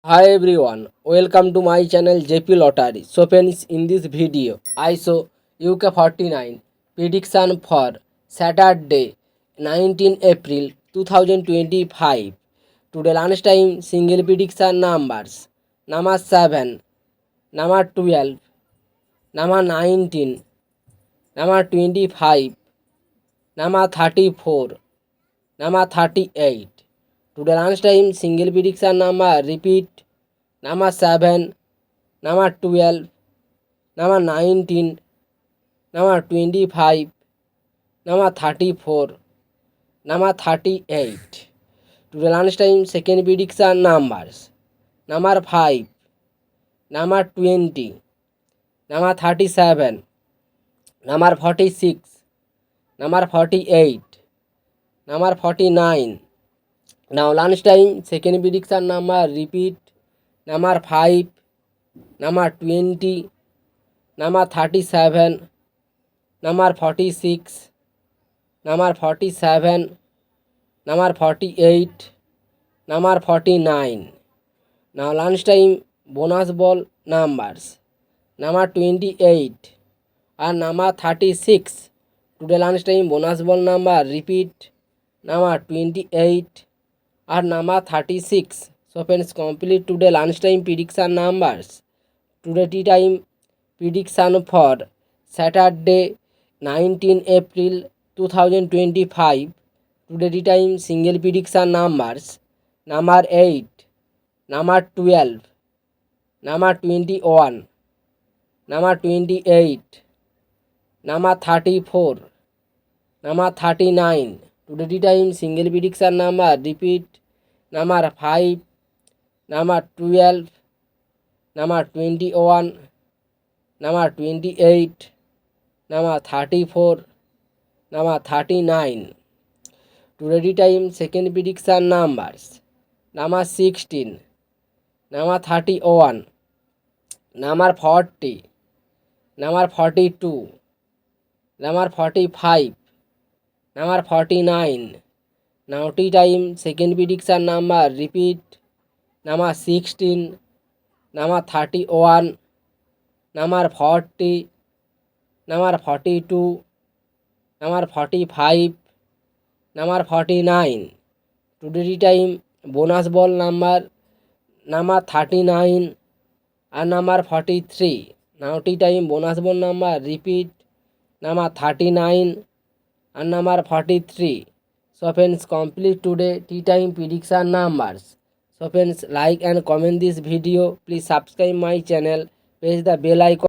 Hi everyone, welcome to my channel JP Lottery. So friends, in this video, I show UK 49 prediction for Saturday 19 April 2025. Today lunchtime single prediction numbers number 7, number 12, number 19, number 25, number 34, number 38. Today lunchtime single prediction number repeat number 7, number 12, number 19, number 25, number 34, number 38. Today lunchtime second prediction numbers number 5, number 20, number 37, number 46, number 48, number 49. Now lunchtime second prediction number repeat number 5, number 20, number 37, number 46, number 47, number 48, number 49. Now lunchtime bonus ball numbers number 28 and number 36. Today lunchtime bonus ball number repeat number 28 and number 36. So friends, complete today lunchtime prediction numbers. Today tea time prediction for Saturday 19 April 2025. Today tea time single prediction numbers number 8, number 12, number 21, number 28, number 34, number 39. Today tea time single prediction number repeat number 5, number 12, number 21, number 28, number 34, number 39. Today time second prediction numbers number 16, number 31, number 40, number 42, number 45, number 49. Now tea time second prediction number repeat number 16, number 31, number 40, number 42, number 45, number 49. Today time bonus ball number 39 and number 43. Now tea time bonus ball number repeat number 39 and number 43. So friends, complete today tea time prediction numbers. So friends, like and comment this video. Please subscribe my channel. Press the bell icon.